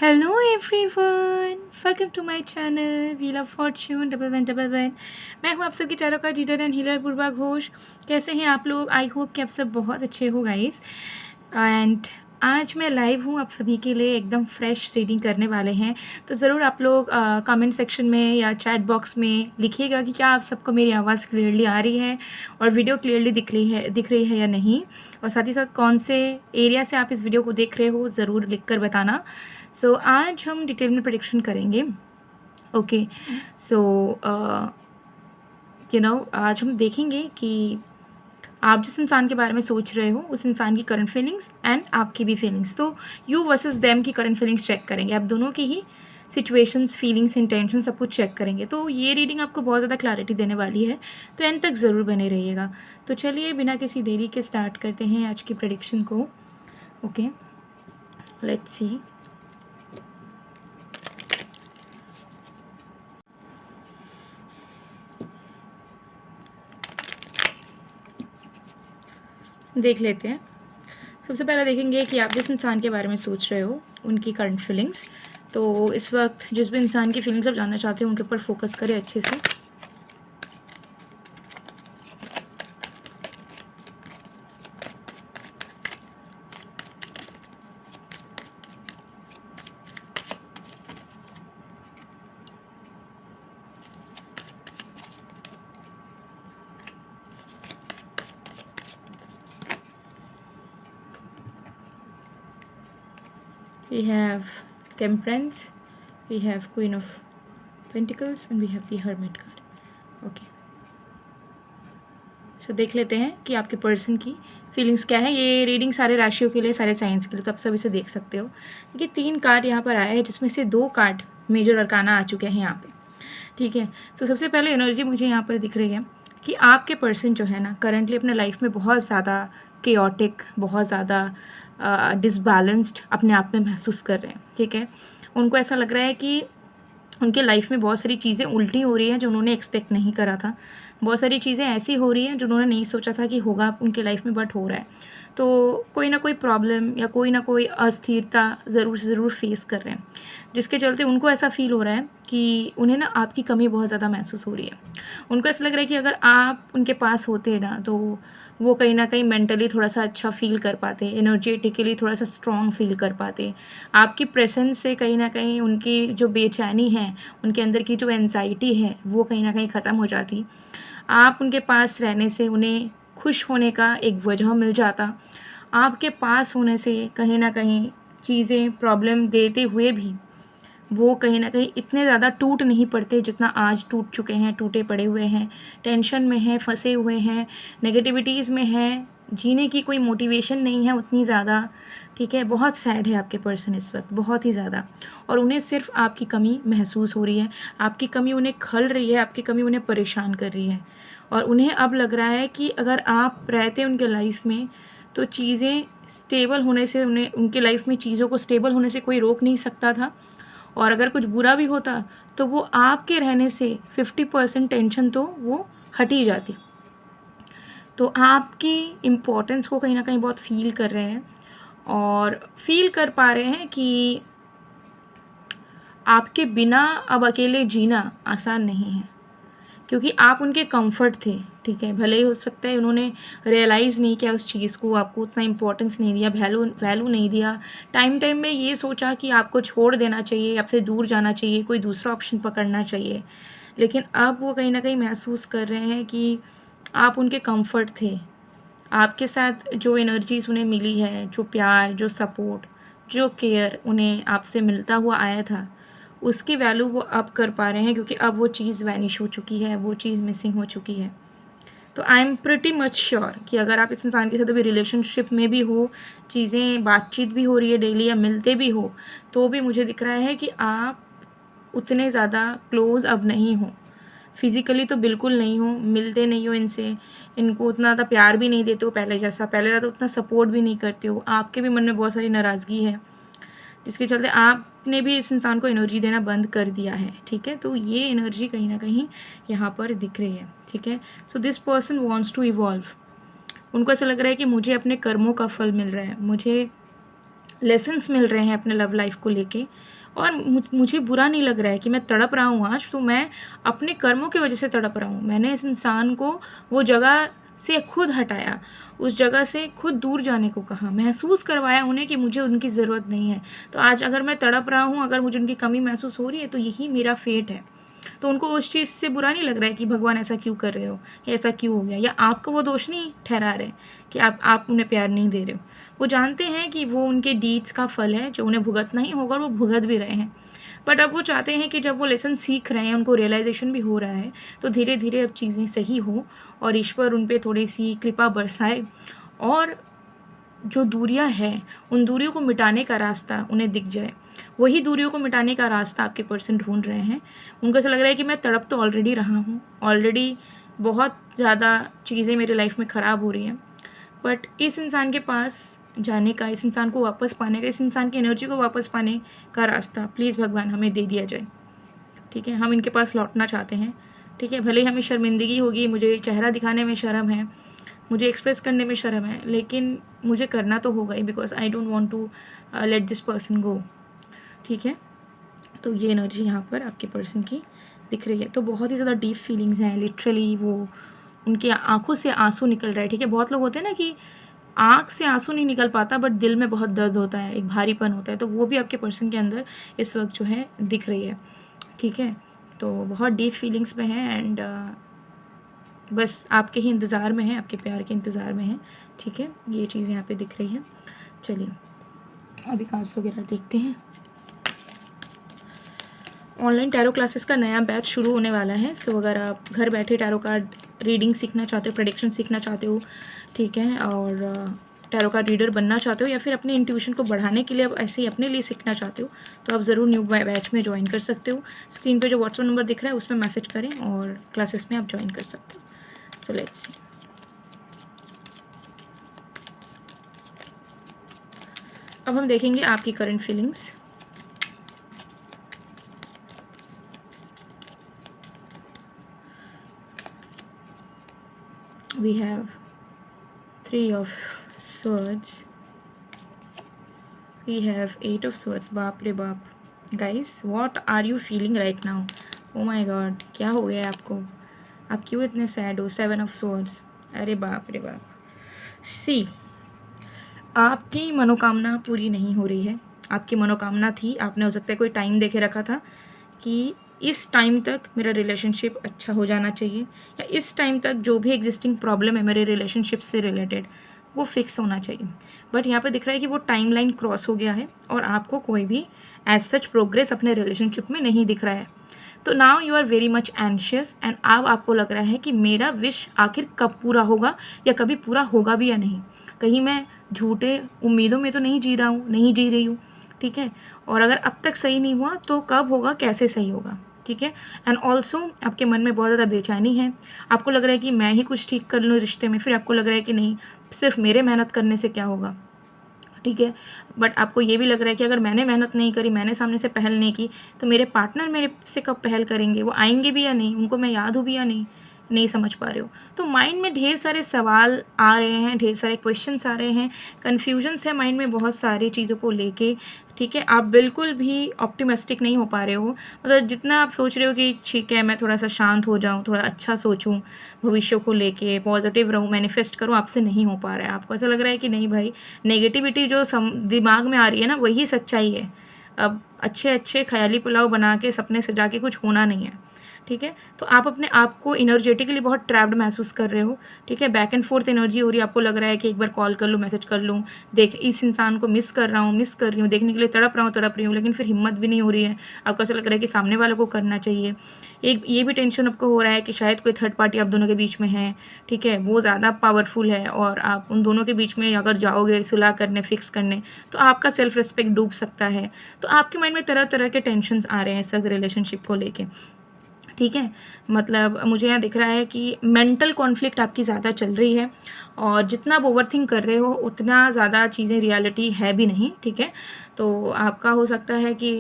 Hello everyone, welcome to my channel wheel of fortune 1111। मैं हूँ आप सबकी चारों का reader and healer Purva Ghosh. कैसे हैं आप लोग? आई होप कि आप सब बहुत अच्छे हो गाइस। एंड आज मैं लाइव हूँ आप सभी के लिए, एकदम फ्रेश रीडिंग करने वाले हैं। तो ज़रूर आप लोग कमेंट सेक्शन में या चैट बॉक्स में लिखिएगा कि क्या आप सबको मेरी आवाज़ क्लियरली आ रही है और वीडियो क्लियरली दिख रही है या नहीं, और साथ ही साथ कौन से एरिया से आप इस वीडियो को देख रहे हो ज़रूर लिख कर बताना। सो आज हम डिटेल में प्रेडिक्शन करेंगे। ओके, सो आज हम देखेंगे कि आप जिस इंसान के बारे में सोच रहे हो उस इंसान की करंट फीलिंग्स एंड आपकी भी फीलिंग्स, तो यू वर्सेस देम की करंट फीलिंग्स चेक करेंगे। आप दोनों की ही सिचुएशंस, फीलिंग्स, इंटेंशन सब कुछ चेक करेंगे। तो ये रीडिंग आपको बहुत ज़्यादा क्लैरिटी देने वाली है, तो एंड तक ज़रूर बने रहिएगा। तो चलिए बिना किसी देरी के स्टार्ट करते हैं आज की प्रेडिक्शन को। Okay, let's see. देख लेते हैं। सबसे पहले देखेंगे कि आप जिस इंसान के बारे में सोच रहे हो उनकी करंट फीलिंग्स। तो इस वक्त जिस भी इंसान की फीलिंग्स आप जानना चाहते हो उनके ऊपर फोकस करें अच्छे से। We have Temperance, we have Queen of Pentacles and we have the Hermit card. Okay, सो देख लेते हैं कि आपके पर्सन की फीलिंग्स क्या है। ये रीडिंग सारे राशियों के लिए, सारे साइंस के लिए, तो आप सब इसे देख सकते हो। देखिए 3 कार्ड यहाँ पर आया है जिसमें से 2 कार्ड मेजर अरकाना आ चुके हैं यहाँ पे। ठीक है, तो सबसे पहले एनर्जी मुझे यहाँ पर दिख रही है कि आपके पर्सन जो है ना करंटली अपने लाइफ में बहुत ज़्यादा केओटिक, बहुत ज़्यादा डिसबैलेंस्ड अपने आप में महसूस कर रहे हैं। ठीक है, उनको ऐसा लग रहा है कि उनके लाइफ में बहुत सारी चीज़ें उल्टी हो रही हैं जो उन्होंने एक्सपेक्ट नहीं करा था। बहुत सारी चीज़ें ऐसी हो रही हैं जो उन्होंने नहीं सोचा था कि होगा उनके लाइफ में, बट हो रहा है। तो कोई ना कोई प्रॉब्लम या कोई ना कोई अस्थिरता ज़रूर से ज़रूर फेस कर रहे हैं, जिसके चलते उनको ऐसा फील हो रहा है कि उन्हें ना आपकी कमी बहुत ज़्यादा महसूस हो रही है। उनको ऐसा लग रहा है कि अगर आप उनके पास होते ना तो वो कहीं ना कहीं मेंटली थोड़ा सा अच्छा फील कर पाते, एनर्जेटिकली थोड़ा सा स्ट्रॉन्ग फील कर पाते। आपकी प्रेजेंस से कहीं ना कहीं उनकी जो बेचैनी है, उनके अंदर की जो एंजाइटी है, वो कहीं ना कहीं ख़त्म हो जाती। आप उनके पास रहने से उन्हें खुश होने का एक वजह मिल जाता। आपके पास होने से कहीं ना कहीं चीज़ें प्रॉब्लम देते हुए भी वो कहीं ना कहीं इतने ज़्यादा टूट नहीं पड़ते जितना आज टूट चुके हैं, टूटे पड़े हुए हैं, टेंशन में हैं, फंसे हुए हैं, नेगेटिविटीज़ में हैं, जीने की कोई मोटिवेशन नहीं है उतनी ज़्यादा। ठीक है, बहुत सैड है आपके पर्सन इस वक्त, बहुत ही ज़्यादा। और उन्हें सिर्फ आपकी कमी महसूस हो रही है, आपकी कमी उन्हें खल रही है, आपकी कमी उन्हें परेशान कर रही है। और उन्हें अब लग रहा है कि अगर आप रहते उनके लाइफ में तो चीज़ें स्टेबल होने से, उन्हें उनके लाइफ में चीज़ों को स्टेबल होने से कोई रोक नहीं सकता था। और अगर कुछ बुरा भी होता तो वो आपके रहने से 50% टेंशन तो वो हट ही जाती। तो आपकी इम्पोर्टेंस को कहीं ना कहीं बहुत फील कर रहे हैं और फील कर पा रहे हैं कि आपके बिना अब अकेले जीना आसान नहीं है, क्योंकि आप उनके कंफर्ट थे। ठीक है, भले ही हो सकता है उन्होंने रियलाइज़ नहीं किया उस चीज़ को, आपको उतना इम्पोर्टेंस नहीं दिया, वैल्यू नहीं दिया। टाइम में ये सोचा कि आपको छोड़ देना चाहिए, आपसे दूर जाना चाहिए, कोई दूसरा ऑप्शन पकड़ना चाहिए। लेकिन अब वो कहीं ना कहीं महसूस कर रहे हैं कि आप उनके कंफर्ट थे। आपके साथ जो एनर्जीज़ उन्हें मिली है, जो प्यार, जो सपोर्ट, जो केयर उन्हें आपसे मिलता हुआ आया था, उसकी वैल्यू वो अब कर पा रहे हैं, क्योंकि अब वो चीज़ वैनिश हो चुकी है, वो चीज़ मिसिंग हो चुकी है। तो I am pretty much sure कि अगर आप इस इंसान के साथ अभी रिलेशनशिप में भी हो, चीज़ें बातचीत भी हो रही है डेली या मिलते भी हो, तो भी मुझे दिख रहा है कि आप उतने ज़्यादा क्लोज़ अब नहीं हो। फिज़िकली तो बिल्कुल नहीं हो, मिलते नहीं हो इनसे, इनको उतना ज़्यादा प्यार भी नहीं देते हो पहले जैसा, पहले ज़्यादा उतना सपोर्ट भी नहीं करते हो। आपके भी मन में बहुत सारी नाराज़गी है, जिसके चलते आपने भी इस इंसान को एनर्जी देना बंद कर दिया है। ठीक है, तो ये एनर्जी कहीं ना कहीं यहाँ पर दिख रही है। ठीक है, so this person wants to evolve. उनको ऐसा लग रहा है कि मुझे अपने कर्मों का फल मिल रहा है, मुझे लेसन्स मिल रहे हैं अपने लव लाइफ को लेके। और मुझे बुरा नहीं लग रहा है कि मैं तड़प रहा हूँ आज, तो मैं अपने कर्मों की वजह से तड़प रहा हूँ। मैंने इस इंसान को वो जगह से खुद हटाया, उस जगह से खुद दूर जाने को कहा, महसूस करवाया उन्हें कि मुझे उनकी ज़रूरत नहीं है। तो आज अगर मैं तड़प रहा हूँ, अगर मुझे उनकी कमी महसूस हो रही है, तो यही मेरा फेट है। तो उनको उस चीज़ से बुरा नहीं लग रहा है कि भगवान ऐसा क्यों कर रहे हो, या ऐसा क्यों हो गया, या आपको वो दोष नहीं ठहरा रहे कि आप उन्हें प्यार नहीं दे रहे हो। वो जानते हैं कि वो उनके डीड्स का फल है जो उन्हें भुगतना ही होगा, और वो भुगत भी रहे हैं। बट अब वो चाहते हैं कि जब वो लेसन सीख रहे हैं, उनको रियलाइजेशन भी हो रहा है, तो धीरे धीरे अब चीज़ें सही हो और ईश्वर उन पर थोड़ी सी कृपा बरसाए, और जो दूरियां हैं उन दूरियों को मिटाने का रास्ता उन्हें दिख जाए। वही दूरियों को मिटाने का रास्ता आपके पर्सन ढूंढ रहे हैं। उनको ऐसा लग रहा है कि मैं तड़प तो ऑलरेडी रहा हूँ, ऑलरेडी बहुत ज़्यादा चीज़ें मेरी लाइफ में ख़राब हो रही हैं, बट इस इंसान के पास जाने का, इस इंसान को वापस पाने का, इस इंसान की एनर्जी को वापस पाने का रास्ता प्लीज़ भगवान हमें दे दिया जाए। ठीक है, हम इनके पास लौटना चाहते हैं। ठीक है, भले ही हमें शर्मिंदगी होगी, मुझे चेहरा दिखाने में शर्म है, मुझे एक्सप्रेस करने में शर्म है, लेकिन मुझे करना तो होगा ही, because I don't want to let this person go. ठीक है, तो ये एनर्जी यहाँ पर आपके पर्सन की दिख रही है। तो बहुत ही ज़्यादा डीप फीलिंग्स हैं, लिटरली वो उनकी आंखों से आंसू निकल रहा है। ठीक है, बहुत लोग होते हैं ना कि आँख से आंसू नहीं निकल पाता, बट दिल में बहुत दर्द होता है, एक भारीपन होता है, तो वो भी आपके पर्सन के अंदर इस वक्त जो है दिख रही है। ठीक है, तो बहुत डीप फीलिंग्स में है, एंड बस आपके ही इंतज़ार में है, आपके प्यार के इंतज़ार में है। ठीक है, ये चीज़ यहाँ पे दिख रही है। चलिए अभी कार्ड्स वगैरह देखते हैं। ऑनलाइन टैरो क्लासेस का नया बैच शुरू होने वाला है। सो अगर आप घर बैठे टैरो कार्ड रीडिंग सीखना चाहते हो, प्रेडिक्शन सीखना चाहते हो, ठीक है, और टैरो कार्ड रीडर बनना चाहते हो, या फिर अपने इंट्यूशन को बढ़ाने के लिए अब ऐसे ही अपने लिए सीखना चाहते हो, तो आप ज़रूर न्यू बैच में ज्वाइन कर सकते हो। स्क्रीन पे जो व्हाट्सएप नंबर दिख रहा है उसमें मैसेज करें और क्लासेस में आप ज्वाइन कर सकते हो। So let's see. अब हम देखेंगे आपकी current feelings. We have 3 of swords, we have 8 of swords। बाप रे बाप, guys what are you feeling right now? Oh my god, क्या हो गया है आपको? आप क्यों इतने सैड हो? 7 of swords, अरे बाप रे बाप। सी, आपकी मनोकामना पूरी नहीं हो रही है। आपकी मनोकामना थी, आपने हो सकता है कोई टाइम देखे रखा था कि इस टाइम तक मेरा रिलेशनशिप अच्छा हो जाना चाहिए, या इस टाइम तक जो भी एग्जिस्टिंग प्रॉब्लम है मेरे रिलेशनशिप से रिलेटेड वो फिक्स होना चाहिए। बट यहाँ पे दिख रहा है कि वो टाइमलाइन क्रॉस हो गया है और आपको कोई भी एज सच प्रोग्रेस अपने रिलेशनशिप में नहीं दिख रहा है। तो now you are very much anxious, and अब आपको लग रहा है कि मेरा विश आखिर कब पूरा होगा, या कभी पूरा होगा भी या नहीं। कहीं मैं झूठे उम्मीदों में तो नहीं जी रहा हूँ, नहीं जी रही हूँ। ठीक है, और अगर अब तक सही नहीं हुआ तो कब होगा, कैसे सही होगा। ठीक है, एंड ऑल्सो आपके मन में बहुत ज़्यादा बेचैनी है। आपको लग रहा है कि मैं ही कुछ ठीक कर लूँ रिश्ते में, फिर आपको लग रहा है कि नहीं, सिर्फ मेरे मेहनत करने से क्या होगा। ठीक है, बट आपको ये भी लग रहा है कि अगर मैंने मेहनत नहीं करी, मैंने सामने से पहल नहीं की, तो मेरे पार्टनर मेरे से कब पहल करेंगे, वो आएंगे भी या नहीं, उनको मैं याद हूँ भी या नहीं, नहीं समझ पा रहे हो। तो माइंड में ढेर सारे सवाल आ रहे हैं, ढेर सारे क्वेश्चंस आ रहे हैं, कन्फ्यूजन्स है माइंड में बहुत सारी चीज़ों को लेके। ठीक है, आप बिल्कुल भी ऑप्टिमिस्टिक नहीं हो पा रहे हो। मतलब जितना आप सोच रहे हो कि ठीक है मैं थोड़ा सा शांत हो जाऊँ, थोड़ा अच्छा सोचूं, भविष्य को लेके पॉजिटिव रहूँ, मैनिफेस्ट करूँ, आपसे नहीं हो पा रहा है। आपको ऐसा लग रहा है कि नहीं भाई, नेगेटिविटी जो दिमाग में आ रही है ना, वही सच्चाई है। अब अच्छे अच्छे ख्याली पुलाव बना के, सपने सजा के कुछ होना नहीं है। ठीक है, तो आप अपने आप को इनर्जेटिकली बहुत ट्रैप्ड महसूस कर रहे हो। ठीक है, बैक एंड फोर्थ एनर्जी हो रही है। आपको लग रहा है कि एक बार कॉल कर लूँ, मैसेज कर लूँ, देख इस इंसान को मिस कर रहा हूँ, मिस कर रही हूँ, देखने के लिए तड़प रही हूँ, लेकिन फिर हिम्मत भी नहीं हो रही है। आपको ऐसा लग रहा है कि सामने वाले को करना चाहिए। एक ये भी टेंशन आपको हो रहा है कि शायद कोई थर्ड पार्टी आप दोनों के बीच में है। ठीक है, वो ज़्यादा पावरफुल है, और आप उन दोनों के बीच में अगर जाओगे सुलह करने, फिक्स करने, तो आपका सेल्फ रिस्पेक्ट डूब सकता है। तो आपके माइंड में तरह तरह के टेंशन्स आ रहे हैं इस रिलेशनशिप को लेके। ठीक है, मतलब मुझे यहाँ दिख रहा है कि मेंटल कॉन्फ्लिक्ट आपकी ज़्यादा चल रही है, और जितना आप ओवरथिंक कर रहे हो उतना ज़्यादा चीज़ें रियलिटी है भी नहीं। ठीक है, तो आपका हो सकता है कि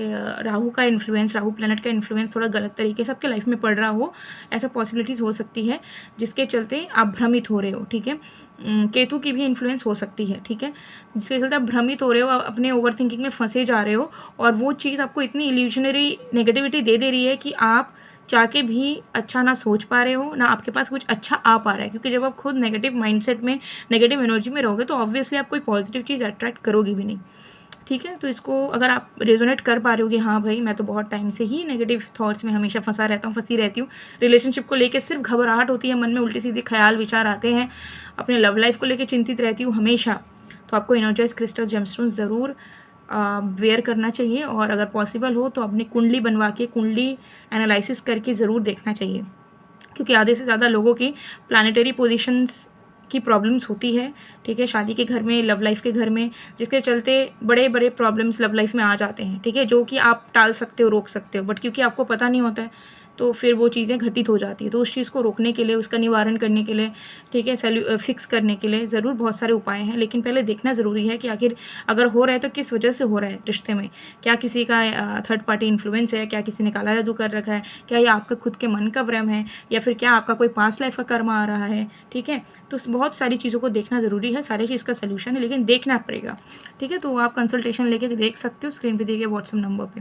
राहु का इन्फ्लुएंस, राहु प्लैनेट का इन्फ्लुएंस थोड़ा गलत तरीके से आपके लाइफ में पड़ रहा हो, ऐसा पॉसिबिलिटीज़ हो सकती है जिसके चलते आप भ्रमित हो रहे हो। ठीक है, केतु की भी इन्फ्लुएंस हो सकती है, ठीक है, जिसके चलते आप भ्रमित हो रहे हो, आप अपने ओवर थिंकिंग में फंसे जा रहे हो और वो चीज़ आपको इतनी इल्यूजनरी नेगेटिविटी दे दे रही है कि आप चाह के भी अच्छा ना सोच पा रहे हो, ना आपके पास कुछ अच्छा आ पा रहा है, क्योंकि जब आप खुद नेगेटिव माइंडसेट में, नेगेटिव एनर्जी में रहोगे तो ऑब्वियसली आप कोई पॉजिटिव चीज़ अट्रैक्ट करोगे भी नहीं, ठीक है। तो इसको अगर आप रेजोनेट कर पा रहे हो कि हाँ भाई मैं तो बहुत टाइम से ही नेगेटिव थॉट्स में हमेशा फंसा रहता हूँ, फंसी रहती हूँ, रिलेशनशिप को लेके सिर्फ घबराहट होती है, मन में उल्टी सीधे ख्याल विचार आते हैं, अपने लव लाइफ को लेके चिंतित रहती हूँ हमेशा, तो आपको एनर्जाइज क्रिस्टल जेमस्टोन ज़रूर वेयर करना चाहिए। और अगर पॉसिबल हो तो अपनी कुंडली बनवा के, कुंडली एनालिसिस करके ज़रूर देखना चाहिए, क्योंकि आधे से ज़्यादा लोगों की प्लानिटरी पोजीशंस की प्रॉब्लम्स होती है, ठीक है, शादी के घर में, लव लाइफ के घर में, जिसके चलते बड़े बड़े प्रॉब्लम्स लव लाइफ में आ जाते हैं, ठीक है, जो कि आप टाल सकते हो, रोक सकते हो, बट क्योंकि आपको पता नहीं होता है तो फिर वो चीज़ें घटित हो जाती है। तो उस चीज़ को रोकने के लिए, उसका निवारण करने के लिए, ठीक है, फिक्स करने के लिए ज़रूर बहुत सारे उपाय हैं, लेकिन पहले देखना ज़रूरी है कि आखिर अगर हो रहा है तो किस वजह से हो रहा है रिश्ते में, क्या किसी का थर्ड पार्टी इन्फ्लुएंस है, क्या किसी ने काला जादू कर रखा है, क्या ये आपका खुद के मन का भ्रम है, या फिर क्या आपका कोई पास्ट लाइफ का कर्म आ रहा है, ठीक है। तो बहुत सारी चीज़ों को देखना ज़रूरी है, सारी चीज़ का सलूशन है, लेकिन देखना पड़ेगा, ठीक है। तो आप कंसल्टेशन लेके देख सकते हो, स्क्रीन पे दिए गए व्हाट्सएप नंबर पे,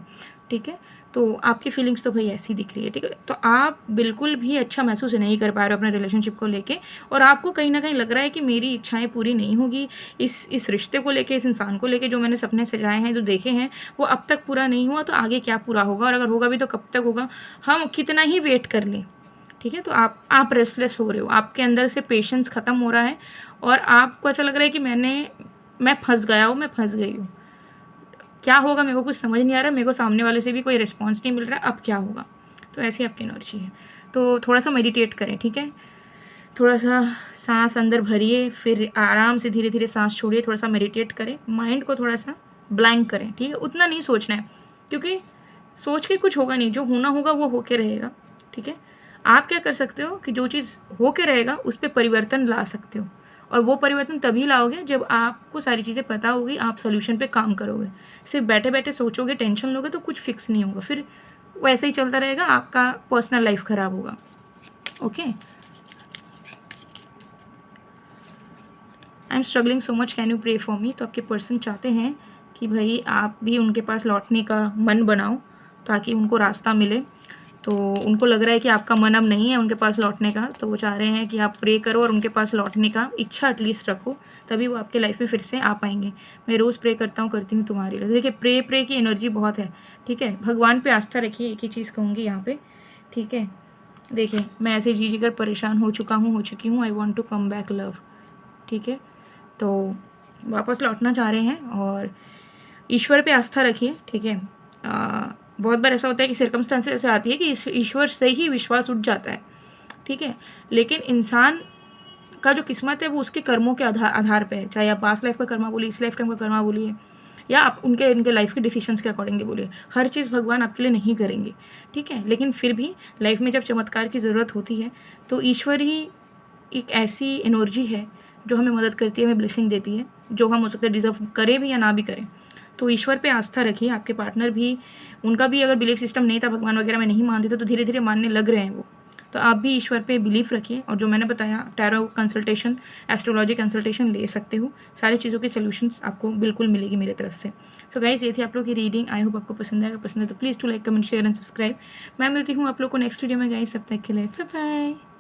ठीक है। तो आपकी फीलिंग्स तो भाई ऐसी दिख रही है, ठीक है, तो आप बिल्कुल भी अच्छा महसूस नहीं कर पा रहे हो अपने रिलेशनशिप को लेके, और आपको कहीं ना कहीं लग रहा है कि मेरी इच्छाएं पूरी नहीं होगी, इस रिश्ते को लेके, इस इंसान को लेके, जो मैंने सपने सजाए हैं, जो देखे हैं, वो अब तक पूरा नहीं हुआ, तो आगे क्या पूरा होगा, और अगर होगा भी तो कब तक होगा, हम कितना ही वेट कर लें, ठीक है। तो आप रेस्टलेस हो रहे हो, आपके अंदर से पेशेंस ख़त्म हो रहा है, और आपको ऐसा लग रहा है कि मैं फंस गया हूँ, मैं फंस गई हूँ, क्या होगा मेरे को कुछ समझ नहीं आ रहा, मेरे को सामने वाले से भी कोई रिस्पॉन्स नहीं मिल रहा, अब क्या होगा। तो ऐसी आपकी एनर्जी है। तो थोड़ा सा मेडिटेट करें, ठीक है, थोड़ा सा सांस अंदर भरिए, फिर आराम से धीरे धीरे सांस छोड़िए, थोड़ा सा मेडिटेट करें, माइंड को थोड़ा सा ब्लैंक करें, ठीक है, उतना नहीं सोचना है, क्योंकि सोच के कुछ होगा नहीं, जो होना होगा वो होके रहेगा, ठीक है। आप क्या कर सकते हो कि जो चीज़ होके रहेगा उस पर परिवर्तन ला सकते हो, और वो परिवर्तन तभी लाओगे जब आपको सारी चीज़ें पता होगी, आप सोल्यूशन पे काम करोगे। सिर्फ बैठे बैठे सोचोगे, टेंशन लोगे तो कुछ फिक्स नहीं होगा, फिर वैसे ही चलता रहेगा, आपका पर्सनल लाइफ ख़राब होगा। Okay, I am struggling so much, can you pray for me. तो आपके पर्सन चाहते हैं कि भाई आप भी उनके पास लौटने का मन बनाओ, ताकि उनको रास्ता मिले। तो उनको लग रहा है कि आपका मन अब नहीं है उनके पास लौटने का, तो वो चाह रहे हैं कि आप प्रे करो और उनके पास लौटने का इच्छा एटलीस्ट रखो, तभी वो आपके लाइफ में फिर से आ पाएंगे। मैं रोज़ प्रे करता हूँ, करती हूँ तुम्हारे लिए। देखिए, प्रे की एनर्जी बहुत है, ठीक है, भगवान पे आस्था रखिए, एक ही चीज़ कहूँगी यहाँ पे, ठीक है। देखिए, मैं ऐसे जी कर परेशान हो चुकी हूँ, I want to come back love, ठीक है। तो वापस लौटना चाह रहे हैं, और ईश्वर पे आस्था रखिए, ठीक है। बहुत बार ऐसा होता है कि सर्कमस्टांसेस ऐसे आती है कि ईश्वर से ही विश्वास उठ जाता है, ठीक है, लेकिन इंसान का जो किस्मत है वो उसके कर्मों के आधार पे है, चाहे आप पास्ट लाइफ का कर्मा बोलिए, इस लाइफ टाइम का कर्मा बोलिए, या आप उनके लाइफ के डिसीजंस के अकॉर्डिंगली बोलिए, हर चीज़ भगवान आपके लिए नहीं करेंगे, ठीक है। लेकिन फिर भी लाइफ में जब चमत्कार की ज़रूरत होती है तो ईश्वर ही एक ऐसी एनर्जी है जो हमें मदद करती है, हमें ब्लेसिंग देती है, जो हम हो सकता है डिज़र्व करें भी या ना भी करें। तो ईश्वर पे आस्था रखिए। आपके पार्टनर भी, उनका भी अगर बिलीफ सिस्टम नहीं था, भगवान वगैरह में नहीं मानते थे, तो धीरे धीरे मानने लग रहे हैं वो। तो आप भी ईश्वर पे बिलीफ रखिए, और जो मैंने बताया, टैरो कंसल्टेशन, एस्ट्रोलॉजी कंसल्टेशन ले सकते हो, सारी चीज़ों की सॉल्यूशंस आपको बिल्कुल मिलेगी मेरी तरफ से। सो गाइस, ये थी आप लोग की रीडिंग। आई होप आपको पसंद आएगा, पसंद है तो please to like, comment, share and subscribe. मैं मिलती हूँ आप लोग को नेक्स्ट वीडियो में गाइस, तब तक के लिए बाय बाय।